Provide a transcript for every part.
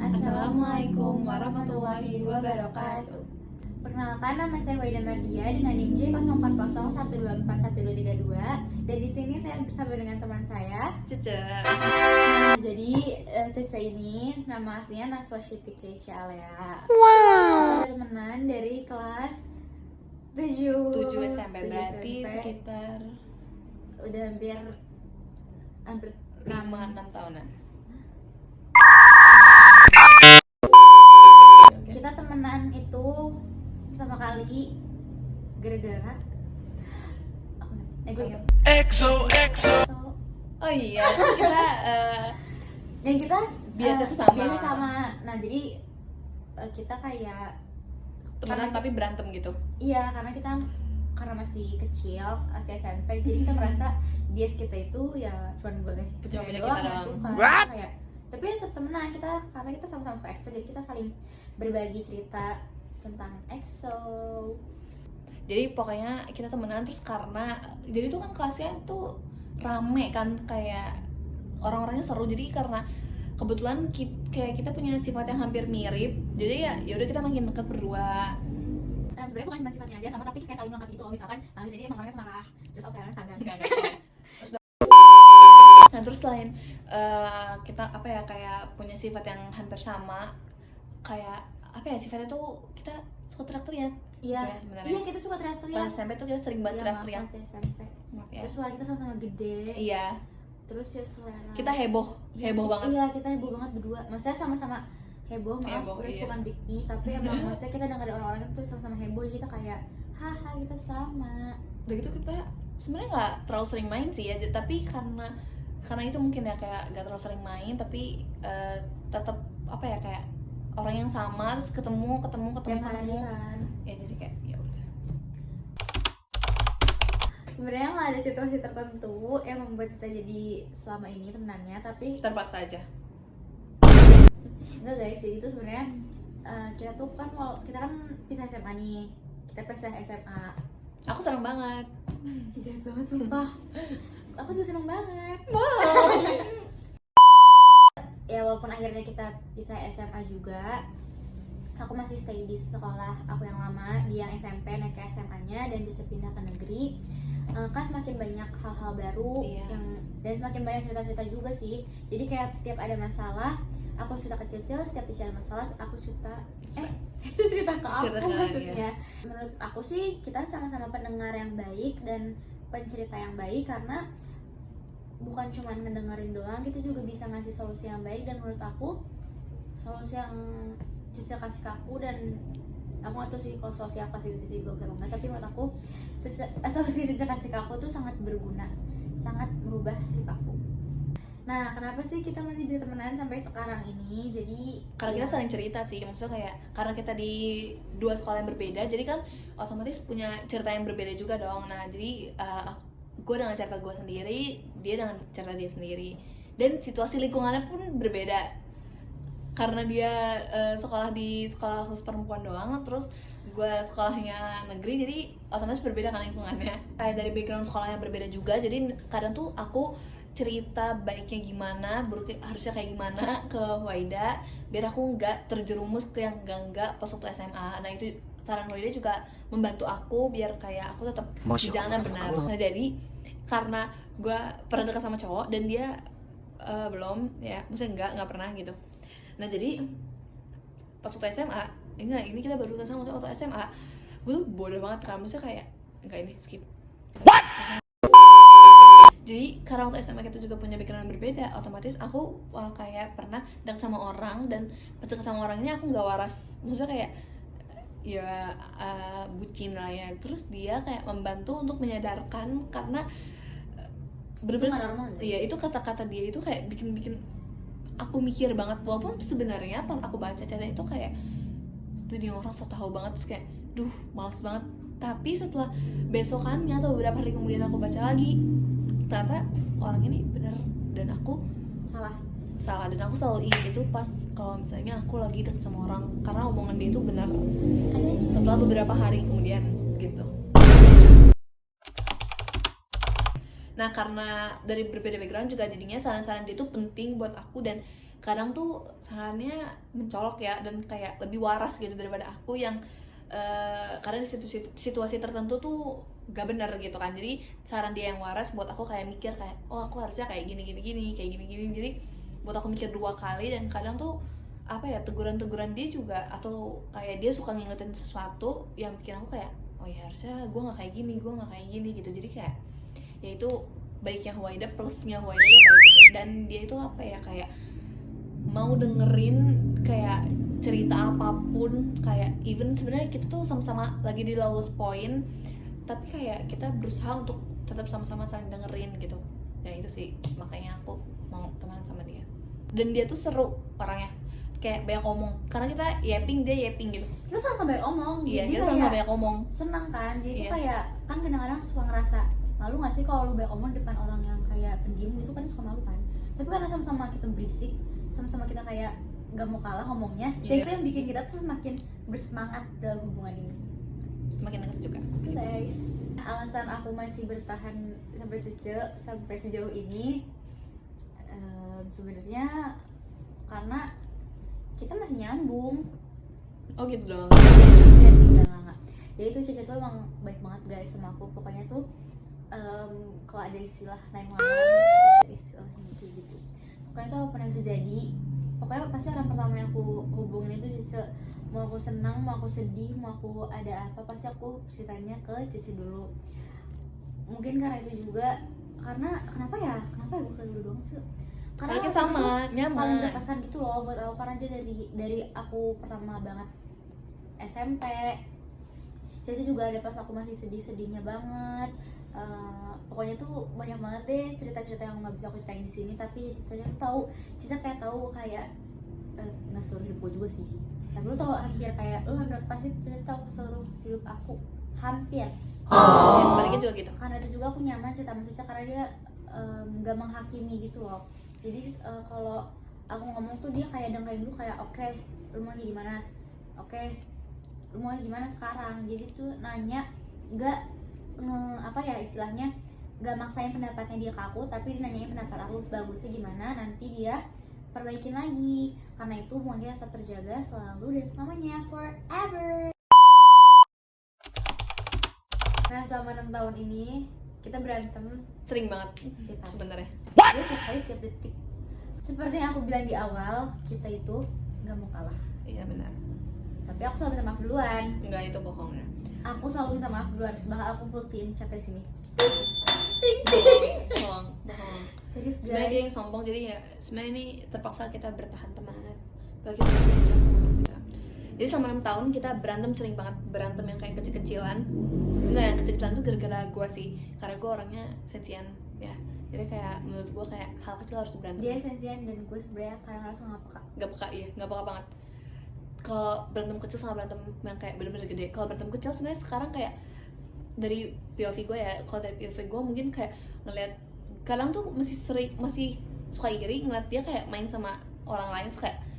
Assalamualaikum warahmatullahi wabarakatuh. Perkenalkan, nama saya Waida Mardia dengan NIM J0401241232 dan di sini saya bersama dengan teman saya Cece. Nah, jadi Cece ini nama aslinya Naswa Syitik Cece Alea. Wow. Kita temenan dari kelas 7 SMP, berarti sekitar udah hampir 5-6 tahunan. Kita temenan itu pertama kali gara-gara gue ingat EXO. Oh iya, kita dan kita biasa tuh sama. Nah, jadi kita kayak temenan tapi berantem gitu. Iya, karena masih kecil, masih SMP, jadi kita merasa bias kita itu ya cuma boleh Cuma punya doang, kita nggak doang. suka. What? Kayak, tapi tetap temenan kita karena kita sama-sama suka EXO, jadi kita saling berbagi cerita tentang EXO. Jadi pokoknya kita temenan terus karena jadi tuh kan kelasnya tuh rame kan, kayak orang-orangnya seru. Jadi karena kebetulan kayak kita punya sifat yang hampir mirip, jadi ya udah kita makin dekat berdua. Sebenarnya bukan cuma sifatnya aja sama, tapi kayak saling melengkapi gitu loh. Misalkan jadi emang orangnya pemarah, terus oke orangnya sadar. Nah terus selain kita kayak punya sifat yang hampir sama, kayak sifatnya tuh kita suka teriak-teriak. Iya, Ya, sebenarnya. iya kita suka teriak-teriak. Pas SMP tuh kita sering banget teriak-teriak. Masih SMP. Maaf ya. Terus suara kita sama-sama gede. Iya, Terus ya selera. kita heboh banget. Iya, kita heboh banget berdua. Maksudnya sama-sama heboh, maaf Heboh, guys, iya. bukan big me, tapi emang maksudnya kita dengar orang-orang itu sama-sama heboh, jadi kita kayak haha kita sama. Udah gitu kita sebenarnya nggak terlalu sering main sih ya, tapi karena itu mungkin ya kayak nggak terlalu sering main, tapi tetap kayak orang yang sama terus ketemu Tiap hari kan. ya, jadi kayak ya udah. Sebenarnya nggak ada situasi tertentu yang membuat kita jadi selama ini temenannya, tapi Terpaksa aja. enggak guys, jadi itu sebenarnya kita tuh kan kita kan pisah SMA nih, kita pisah SMA. Aku seneng banget. Jahat banget sumpah. Aku juga seneng banget. Ya walaupun akhirnya kita pisah SMA juga, aku masih stay di sekolah aku yang lama, dia yang SMP naik ke SMA-nya dan bisa pindah ke negeri. Kan semakin banyak hal-hal baru, Iya. dan semakin banyak cerita-cerita juga sih. Jadi kayak setiap ada masalah, aku cerita ke Cecil, setiap ada masalah aku cerita Cecil cerita ke aku Cerita ke maksudnya. Menurut aku sih kita sama-sama pendengar yang baik dan pencerita yang baik, karena bukan cuma ngedengerin doang, kita juga bisa ngasih solusi yang baik. Dan menurut aku solusi yang Cecil kasih ke aku, dan aku nggak tahu sih kalau solusi apa sih Cecil bagus atau enggak, tapi menurut aku solusi Cecil kasih ke aku tuh sangat berguna, sangat merubah hidup aku. Nah, kenapa sih kita masih bisa temenan sampai sekarang ini? Jadi Karena kita saling cerita sih, maksudnya kayak karena kita di dua sekolah yang berbeda, jadi kan otomatis punya cerita yang berbeda juga dong. Nah jadi gue dengan cerita gue sendiri, dia dengan cerita dia sendiri, dan situasi lingkungannya pun berbeda. Karena dia sekolah di sekolah khusus perempuan doang, terus gue sekolahnya negeri, jadi otomatis berbeda kan lingkungannya. Kayak dari background sekolahnya berbeda juga, jadi kadang tuh aku cerita baiknya gimana, buruknya harusnya kayak gimana ke Waida, biar aku nggak terjerumus ke yang enggak pas waktu SMA. Nah itu saran Waida juga membantu aku biar kayak aku tetap di jalan yang benar. Nah jadi karena gue pernah dekat sama cowok dan dia belum, ya maksudnya nggak pernah gitu. Nah jadi pas waktu SMA, ini kita baru sama waktu SMA, gue tuh bodoh banget kan, maksudnya kayak enggak, ini skip. Jadi karena waktu SMA kita juga punya pikiran yang berbeda, otomatis aku kayak pernah deket sama orang, dan pas deket sama orang ini aku nggak waras, maksudnya kayak ya bucin lah ya. Terus dia kayak membantu untuk menyadarkan, karena nggak normal, guys. iya, itu kata-kata dia itu kayak bikin aku mikir banget, walaupun sebenarnya pas aku baca cerita itu kayak dia orang so tahu banget, terus kayak duh malas banget. Tapi setelah besokannya atau beberapa hari kemudian aku baca lagi, ternyata orang ini benar dan aku salah, dan aku selalu ingat itu pas kalau misalnya aku lagi deket sama orang, karena omongan dia itu benar setelah beberapa hari kemudian gitu. Nah karena dari berbeda background juga jadinya saran-saran dia itu penting buat aku, dan kadang tuh sarannya mencolok ya, dan kayak lebih waras gitu daripada aku yang karena di situasi tertentu tuh gak benar gitu kan. Jadi saran dia yang waras buat aku kayak mikir kayak oh aku harusnya kayak gini kayak gini. Jadi buat aku mikir 2 kali. Dan kadang tuh apa ya, teguran dia juga atau kayak dia suka ngingetin sesuatu yang bikin aku kayak oh ya harusnya gue nggak kayak gini gitu. Jadi kayak ya itu baiknya Huwaida plusnya Huwaida tuh kayak gitu. Dan dia itu apa ya, kayak mau dengerin kayak cerita apapun, kayak even sebenarnya kita tuh sama-sama lagi di lowest point, tapi kayak kita berusaha untuk tetap sama-sama saling dengerin gitu. Ya itu sih makanya aku mau temenan sama dia. Dan dia tuh seru orangnya, kayak banyak ngomong, karena kita yapping dia yapping gitu. Kita sama-sama banyak omong, Iya, jadi kita kayak sama-sama banyak ngomong. senang kan. Jadi Iya. itu kayak kan kadang-kadang suka ngerasa malu gak sih kalau lu banyak omong depan orang yang kayak pendiam gitu kan, suka malu kan. Tapi karena sama-sama kita berisik, sama-sama kita kayak gak mau kalah ngomongnya, dan Iya. itu yang bikin kita tuh semakin bersemangat dalam hubungan ini. Semakin dekat juga Itu gitu. guys, alasan aku masih bertahan sampai sejauh ini sebenarnya karena kita masih nyambung. Oh gitu dong. Enggak sih, enggak. Jadi tuh Cece tuh emang baik banget guys sama aku. Pokoknya tuh kalau ada istilah 911, Cece istilahnya kayak gitu. Pokoknya tuh apapun yang terjadi, pokoknya pasti orang pertama yang aku hubungin itu Cece. Mau aku senang, mau aku sedih, mau aku ada apa, pasti aku ceritanya ke Cece dulu. Mungkin karena itu juga, kenapa ya gue kayak dulu doang sih? Karena kita Cece sama tuh nyaman. paling berkesan gitu loh buat aku, karena dia dari aku pertama banget SMP. Cece juga ada pas aku masih sedihnya banget. Pokoknya tuh banyak banget deh cerita-cerita yang nggak bisa aku ceritain di sini, tapi ceritanya tuh Cece kayak tahu kayak nggak seluruh hidup gue juga sih, tapi lu tahu hampir pasti Cece tahu seluruh hidup aku hampir. Ya sebaliknya juga gitu. Karena itu juga aku nyaman cerita sama Cece karena dia nggak menghakimi gitu loh. Jadi kalau aku ngomong tuh dia kayak dengerin dulu, kayak oke, lu mau gimana, oke, lu mau gimana sekarang. Jadi tuh nanya, nggak apa ya istilahnya, nggak maksain pendapatnya dia ke aku, tapi dia nanyain pendapat aku bagusnya gimana, nanti dia perbaikin lagi. Karena itu hubungan kita tetap terjaga selalu dan selamanya, forever. Nah selama 6 tahun ini kita berantem Sering banget tiap hari. sebenarnya. Dia tiap hari, tiap detik. Seperti yang aku bilang di awal, kita itu nggak mau kalah. Iya benar. Tapi aku selalu minta maaf duluan. Enggak, itu bohongnya. Aku selalu minta maaf duluan. Bahkan aku buktiin chat di sini. Bohong. Serius Sebenarnya dia yang guys. sombong, jadi ya sebenarnya ini terpaksa kita bertahan temenan. Apalagi jadi selama 6 tahun kita berantem, sering banget berantem yang kayak kecil-kecilan. Enggak, yang kecil-kecilan tuh gara-gara gue sih, karena gue orangnya sensian ya. Jadi kayak menurut gue kayak hal kecil harus berantem. Dia sensian dan gue sebenarnya kadang-kadang suka nggak peka. Gak peka, iya, gak peka banget. Kalau berantem kecil sama berantem yang kayak bener-bener gede. Kalau berantem kecil sebenarnya sekarang kayak dari POV gue ya, kalau dari POV gue mungkin kayak ngeliat kadang tuh masih suka iri ngeliat dia kayak main sama orang lain, suka kayak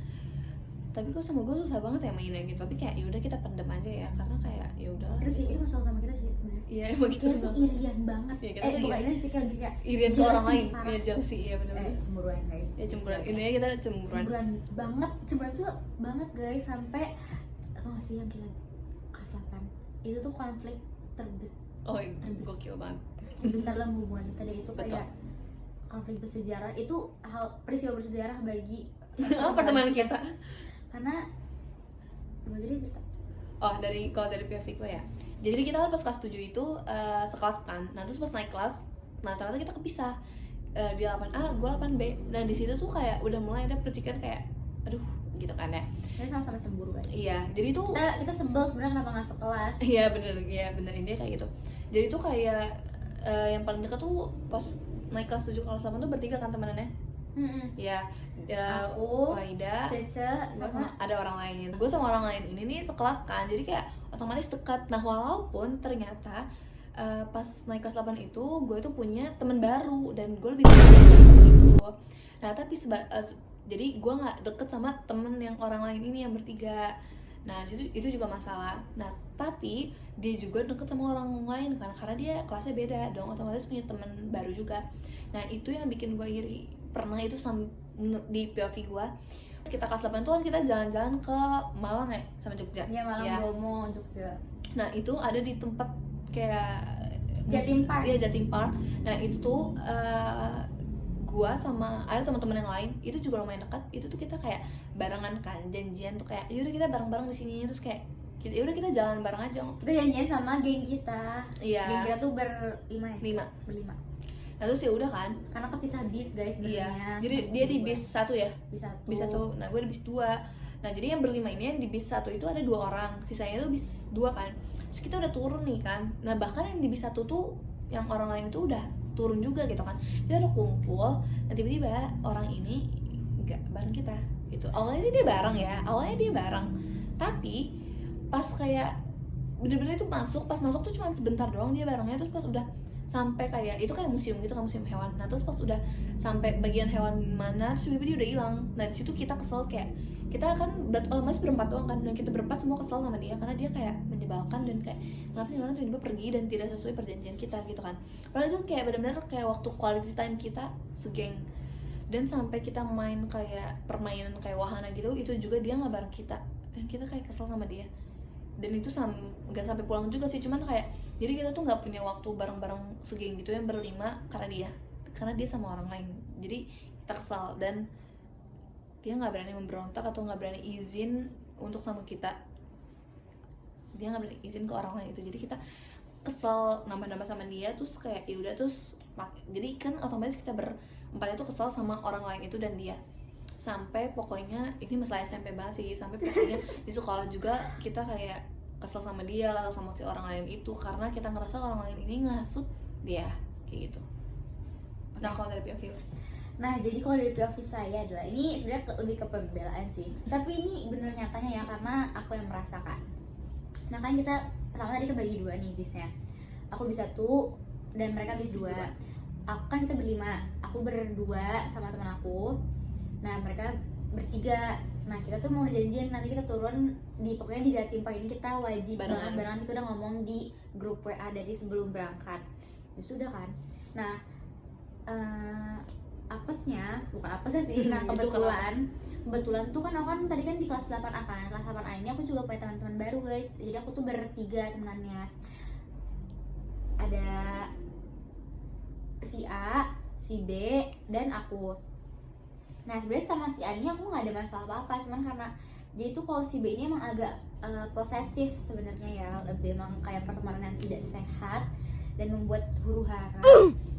tapi kok sama gue susah banget ya mainnya gitu. Tapi kayak yaudah kita pendem aja ya, karena kayak yaudah Itu sih, itu masalah utama kita sih sebenarnya. iya emang gitu. Kita tuh irian banget. Iya, kita tuh Bukan ini sih, kayak lebih kayak irian ke jealousy, orang lain, parah. iya jealousy, iya bener-bener. Cemburuan guys. Ya cemburuan, intinya kita cemburuan. Cemburuan banget, cemburuan tuh banget guys, sampai atau nggak sih yang kita kelas 8 itu tuh konflik Oh gokil banget. terbesar dalam hubungan kita, dan itu Betul. kayak konflik bersejarah, itu peristiwa bersejarah bagi Pertemanan kita. karena bagi cerita Oh kalau dari POV gue ya, jadi kita kan pas kelas 7 itu sekelas kan. Nah terus pas naik kelas, nah ternyata kita kepisah. Dia 8A, gue 8B. Nah di situ tuh kayak udah mulai ada percikan kayak aduh gitu kan ya. kita sama-sama cemburu guys. Iya, jadi tuh Kita sebel sebenarnya kenapa nggak sekelas. iya bener intinya kayak gitu. Jadi tuh kayak yang paling dekat tuh pas naik kelas 7 kelas 8 tuh bertiga kan temenannya. Ya, Aku, Waida, Cece, gue sama ada orang lain. Gue sama orang lain ini nih sekelas kan, jadi kayak otomatis dekat. Nah walaupun ternyata pas naik kelas 8 itu gue tuh punya teman baru dan gue lebih dekat sama temen itu. Nah tapi jadi gue nggak deket sama temen yang orang lain ini yang bertiga. Nah itu juga masalah. Nah tapi dia juga deket sama orang lain kan, karena dia kelasnya beda dong, otomatis punya teman baru juga. Nah itu yang bikin gue iri pernah itu di POV gue, kita kelas 8 tuh kan kita jalan-jalan ke Malang ya sama Jogja. Ya Malang, ya. Bromo, Jogja. Nah itu ada di tempat kayak Jatim Park. Iya, Jatim Park. Nah itu tuh gua sama ada teman-teman yang lain itu juga lumayan dekat. Itu tuh kita kayak barengan kan, janjian tuh kayak yaudah kita bareng-bareng di sini, terus kayak yaudah kita jalan bareng aja. Kita janjian sama geng kita. Iya. Geng kita tuh berlima ya? Berlima. Nah terus ya udah kan. Karena kepisah bis guys Iya. sebenarnya. Jadi dia di bis 1 ya. Bis 1. Nah gue di bis 2. Nah jadi yang berlima ini yang di bis 1 itu ada 2 orang, sisanya tuh bis 2 kan. Terus kita udah turun nih kan. Nah bahkan yang di bis 1 tuh yang orang lain itu udah turun juga gitu kan. Kita udah kumpul, dan tiba-tiba orang ini gak bareng kita gitu. Awalnya sih dia bareng ya, tapi pas kayak bener-bener itu pas masuk tuh cuma sebentar doang dia barengnya. Terus pas udah sampai kayak itu kayak museum gitu kan, museum hewan. Nah terus pas udah sampai bagian hewan mana, terus tiba-tiba dia udah hilang. Nah di situ kita kesel, kayak kita kan masih berempat doang kan, dan kita berempat semua kesel sama dia karena dia kayak menyebalkan dan kayak kenapa nih orang tiba-tiba pergi dan tidak sesuai perjanjian kita gitu kan. Padahal itu kayak benar-benar kayak waktu quality time kita segeng, dan sampai kita main kayak permainan kayak wahana gitu, itu juga dia nggak bareng kita, dan kita kayak kesel sama dia. Dan itu nggak sampai pulang juga sih, cuman kayak jadi kita tuh nggak punya waktu bareng-bareng segeng gitu yang berlima karena dia sama orang lain. Jadi kita kesal, dan dia nggak berani memberontak atau nggak berani izin untuk sama kita. Dia nggak berani izin ke orang lain itu. Jadi kita kesel nambah-nambah sama dia. Terus kayak ya udah, terus jadi kan otomatis kita berempat itu kesel sama orang lain itu dan dia. Sampai pokoknya ini masalah SMP banget sih. Sampai pokoknya di sekolah juga kita kayak kesel sama dia atau sama si orang lain itu karena kita ngerasa orang lain ini ngasut dia kayak gitu. Nah kalau dari POV, nah jadi kalau dari POV saya adalah ini sebenarnya lebih ke pembelaan sih, tapi ini bener nyatanya ya karena aku yang merasakan. Nah kan kita pertama tadi kebagi 2 nih bisnya, aku bis 1 dan mereka bis 2. Aku kan kita berlima, aku berdua sama teman aku, nah mereka bertiga. Nah kita tuh mau janjian nanti kita turun di pokoknya di Jatim Park ini, kita wajib banget barengan. Itu udah ngomong di grup WA dari sebelum berangkat. Ya sudah kan. Nah apesnya, bukan apesnya sih. Nah kebetulan tuh kan aku kan tadi kan di kelas 8A kan. Kelas 8A ini aku juga punya teman-teman baru guys. Jadi aku tuh bertiga temenannya. Ada si A, si B, dan aku. Nah sebenarnya sama si A ini aku nggak ada masalah apa-apa, cuman karena jadi tuh kalau si B ini emang agak posesif sebenarnya ya, lebih emang kayak pertemanan yang tidak sehat dan membuat huru hara.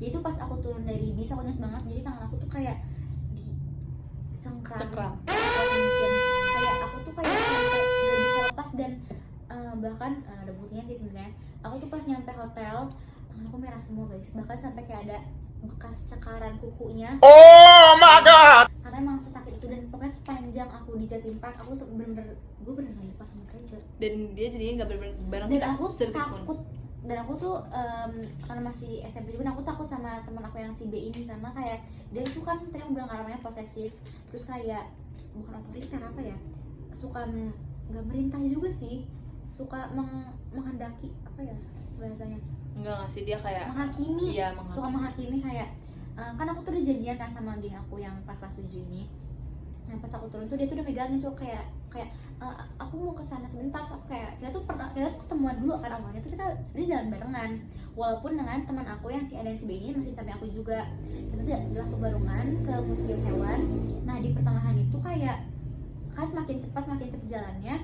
Jadi tuh pas aku turun dari bis aku ingat banget, jadi tangan aku tuh kayak di cengkram. Kayak aku tuh kayak sampai nggak bisa lepas, dan bahkan ada buktinya sih sebenarnya. Aku tuh pas nyampe hotel tangan aku merah semua guys, bahkan sampai kayak ada bekas cekaran kukunya. Oh my god. Karena emang sesakit itu, dan pokoknya sepanjang aku di Jatim Park aku bener-bener gue bener nggak lepas sama Raja. Dan dia jadinya nggak bareng Dan kita aku sedikitpun. takut, dan aku tuh karena masih SMP juga, aku takut sama teman aku yang si B ini, karena kayak dia tuh kan tadi aku bilang namanya posesif, terus kayak bukan otoriter apa ya, suka nggak merintah juga sih, suka menghendaki apa ya bahasanya, Enggak sih, dia kayak menghakimi, iya, suka menghakimi kayak kan aku tuh udah janjian kan sama geng aku yang pas kelas 7 ini. Nah pas aku turun tuh dia tuh udah megangin tuh kayak aku mau kesana sebentar. Aku kayak kita tuh ketemuan dulu kan awalnya tuh kita sebenarnya jalan barengan, walaupun dengan teman aku yang si A dan si B ini masih sampai aku juga. Kita tuh langsung barengan ke museum hewan. Nah di pertengahan itu kayak kan semakin cepat jalannya.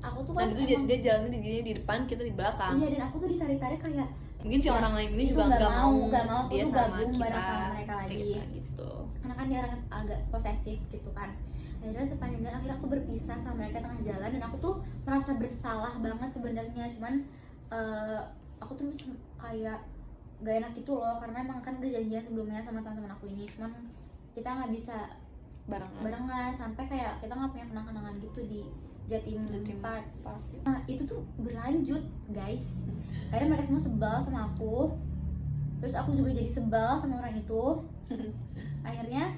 Aku tuh kan dia jalannya di depan, kita di belakang. Iya, dan aku tuh ditarik-tarik kayak mungkin si orang lain ini itu juga nggak mau aku dia tuh sama gabung kita bareng sama mereka lagi gitu. Karena kan dia orang yang agak posesif gitu kan. Akhirnya sepanjang jalan akhirnya aku berpisah sama mereka tengah jalan, dan aku tuh merasa bersalah banget sebenarnya. Cuman aku tuh kayak gak enak gitu loh, karena emang kan udah janjian sebelumnya sama teman-teman aku ini, cuman kita nggak bisa barengan sampai kayak kita nggak punya kenang-kenangan gitu di Jatim Park. Nah itu tuh berlanjut guys, akhirnya mereka semua sebal sama aku, terus aku juga jadi sebal sama orang itu. Akhirnya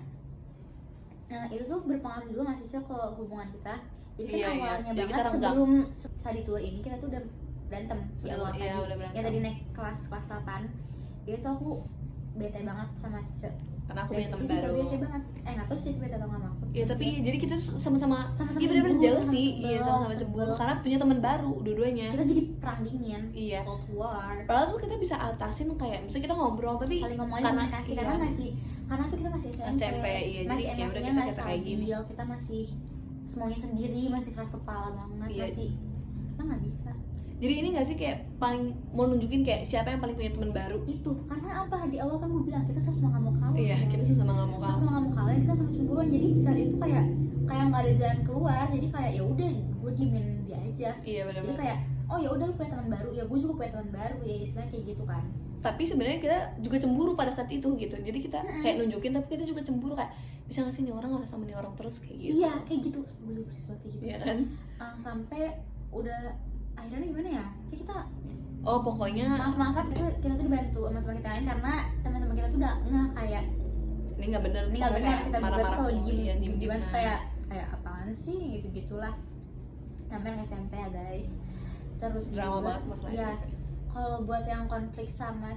itu tuh berpengaruh juga nggak sih ke hubungan kita. Jadi kan awalnya banget sebelum study tour ini kita tuh udah berantem di awal tadi, ya tadi naik kelas 8 itu aku bete banget sama Cice. karena aku Dari punya teman kecil juga baru. bete banget. Nggak tahu sih sebenarnya atau nggak sama aku. Ya tapi jadi kita tuh sama-sama Sama-sama iya benar-benar cemburu, jealousy, sama-sama iya sebel, sama-sama cemburu sebel. karena punya teman baru dua-duanya. Kita jadi perang dingin. Iya. Cold War. Padahal tuh kita bisa atasin kayak misalnya kita ngobrol tapi Saling ngomong aja karena komunikasi iya. karena masih karena tuh kita masih SMP, SMP, iya, jadi masih ya udah emosinya kita nggak kata kayak gini. stabil, kita masih semuanya sendiri, masih keras kepala banget, Iya. masih kita nggak bisa Jadi ini gak sih kayak paling mau nunjukin kayak siapa yang paling punya teman baru? itu karena apa di awal kan gue bilang kita sama-sama nggak mau kalah. Iya, guys. kita sama nggak mau kalah. sama-sama nggak mau kalah, kita sama cemburuan, jadi di saat itu kayak nggak ada jalan keluar, jadi kayak ya udah gue diemin dia aja. Iya Jadi benar-benar. kayak oh ya udah lu punya teman baru, ya gue juga punya teman baru, ya istilahnya kayak gitu kan. Tapi sebenarnya kita juga cemburu pada saat itu gitu. Jadi kita kayak nunjukin tapi kita juga cemburu kayak bisa nggak sih nih orang nggak usah sama nih orang terus kayak gitu. Iya kayak gitu, gue juga persis banget kayak gitu. Iya kan? Sampai udah akhirnya gimana ya, kayak kita Oh pokoknya maaf-maafan kita tuh dibantu sama teman kita lain karena teman-teman kita tuh udah nggak kayak ini nggak bener. ini nggak benar, kita berdua tuh selalu iya, diem diem diem kayak apaan sih gitu gitulah. Sampai anak SMP ya guys. Terus Drama juga, banget masalah ya SMP. kalau buat yang konflik sama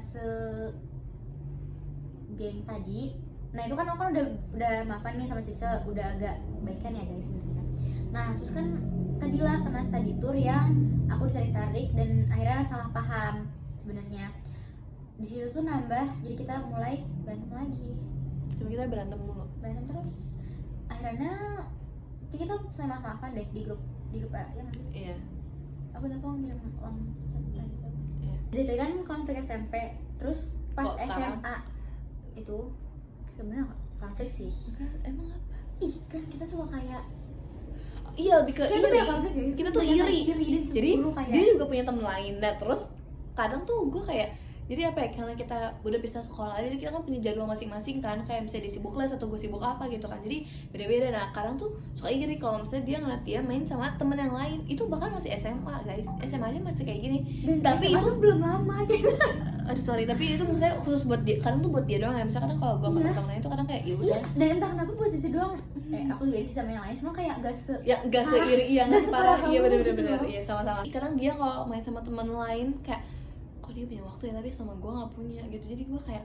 geng tadi, nah itu kan aku kan udah maafan nih sama Cice, udah agak baikan ya guys sebenarnya. Nah terus kan tadilah kena study tour yang aku ditarik-tarik dan akhirnya salah paham sebenarnya. Di situ tuh nambah, jadi kita mulai berantem lagi, Cuma kita berantem mulu. berantem terus. Akhirnya kayak kita saling maaf-maafan deh di grup ya nggak sih? Iya. Aku nggak tahu ngirim long chat siapa. Iya. Jadi tadi kan konflik SMP, terus pas Kok sekarang? SMA itu sebenarnya konflik sih. Emang apa? Ih kan kita suka kayak Iya lebih ke kita tuh iri. banyak konflik ya. Kita tuh Banyak iri. dan Jadi cemburu kayak dia juga punya temen lain. Nah terus kadang tuh gue kayak jadi apa ya, karena kita udah pisah sekolah, jadi kita kan punya jadwal masing-masing kan, kayak misalnya dia sibuk les atau gue sibuk apa gitu kan, jadi beda-beda. Nah kadang tuh suka iri kalau misalnya dia ngeliat dia main sama temen yang lain, itu bahkan masih SMA guys, SMA aja masih kayak gini. dan Tapi SMA itu tuh belum lama gitu. aduh sorry, tapi itu misalnya khusus buat dia, kadang tuh buat dia doang ya, misalnya kadang kalau gue sama Iya. temen lain tuh kadang kayak ya Iya, udah dan entah kenapa buat sisi doang. Aku juga sih sama yang lain, cuma kayak gak ya nggak seiri, iya nggak nggak separah, separah iya kamu bener-bener gitu loh. iya sama-sama. Kadang dia kalau main sama teman lain kayak kok dia punya waktu ya tapi sama gue nggak punya gitu, jadi gue kayak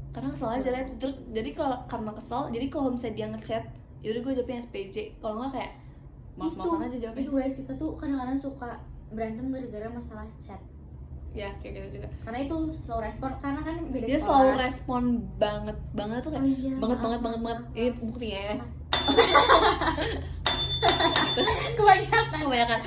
kadang kesel aja lah. Terus jadi kalau karena kesel, jadi kalau misalnya dia ngechat yaudah gue jawabnya SPJ, kalau nggak kayak malas-malasan aja jawabnya. Itu guys, kita tuh kadang-kadang suka berantem gara-gara masalah chat. Ya kayak gitu juga, Karena itu slow respon, karena kan beda dia sekolah. selalu respon banget tuh kayak Oh iya, banget maaf. ini buktinya ya Kebanyakan. kebanyakan.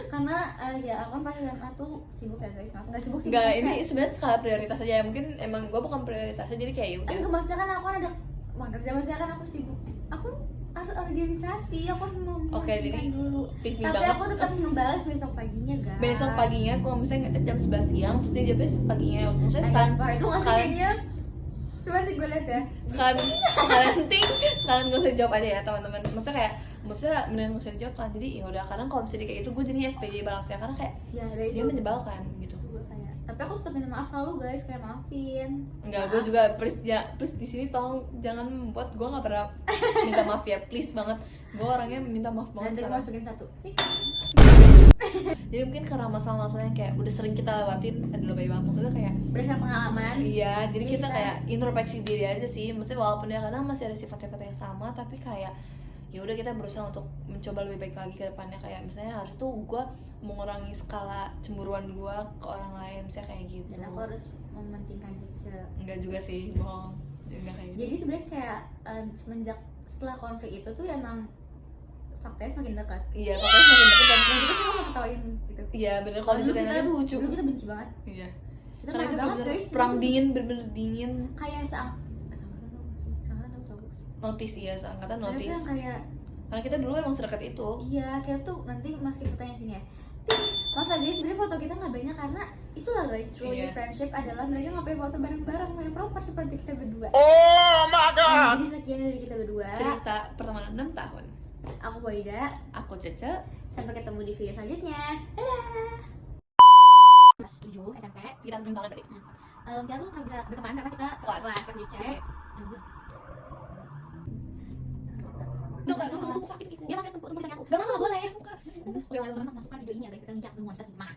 Karena ya aku kan pas SMA tuh sibuk ya guys, maaf nggak sibuk sih. Enggak, ini sebenarnya skala prioritas aja ya, mungkin emang gue bukan prioritasnya, jadi kayak ya udah. kan maksudnya kan aku kan ada maksudnya kan aku sibuk, aku harus organisasi, aku harus mau Oke, jadi mementingkan dulu. pick me Tapi banget. aku tetap ngebalas besok paginya guys. Besok paginya gue misalnya ngechat jam 11 siang, terus dia jawabnya paginya, maksudnya Guys, sekarang itu masih sekalian kayaknya. Coba nanti gue liat ya. sekalian gak usah jawab aja ya teman-teman, maksudnya beneran gak usah dijawab kan. Jadi ya udah, kadang kalau misalnya kayak itu gue jadinya SPJ balasnya karena kayak Ya dari dia itu menyebalkan gitu. gue kayak, tapi aku tetap minta maaf selalu guys, kayak maafin. Enggak, gue juga please di sini tolong jangan membuat gue nggak pernah minta maaf ya, please banget. Gue orangnya minta maaf Nanti banget gue sekarang. masukin satu. Jadi mungkin karena masalah-masalah yang kayak udah sering kita lewatin, aduh lebay banget maksudnya kayak Berdasarkan pengalaman. iya, jadi Jadi kita kita- kayak introspeksi diri aja sih. Maksudnya walaupun ya kadang masih ada sifat-sifat yang sama, tapi kayak ya udah kita berusaha untuk mencoba lebih baik lagi ke depannya. Kayak misalnya harus tuh gue mengurangi skala cemburuan gue ke orang lain, misalnya kayak gitu. Dan aku harus mementingkan Cice. Enggak juga sih, bohong. Enggak kayak gitu. Jadi sebenarnya kayak semenjak setelah konflik itu tuh ya emang faktanya semakin dekat. Iya, pokoknya semakin deket dan Dan kita semua ketawain gitu. iya bener, kalau Dulu diceritain aja tuh lucu. Dulu kita benci banget. Iya. Kita Karena marah itu banget bener-bener guys. perang Kita tuh dingin, bener-bener dingin. kayak seangkatan tau gak sih? Seangkatan tau Notice, iya seangkatan Karena tuh notice. yang kayak Karena kita dulu emang sedekat itu. iya, kayak tuh nanti masukin fotonya sini ya. Maaf ya guys, sebenarnya foto kita nggak banyak karena itulah guys, truly Iya. friendship adalah mereka nggak punya foto bareng-bareng yang proper seperti kita berdua. Oh my Nah, god. jadi sekian dari kita berdua. Cerita pertemanan 6 tahun. Aku Waida, Aku Cece. sampai ketemu di video selanjutnya. Dadah. Kelas 7 SMP. Sekitar 6 tahun tadi. Kita tuh nggak bisa berteman karena kita Kelas. kelas 7 C. Udah gak, aku sakit. Ya makanya tempat aku. Gak boleh. Suka. Masukkan video ini ya guys, kita ngejak semua kita gimana.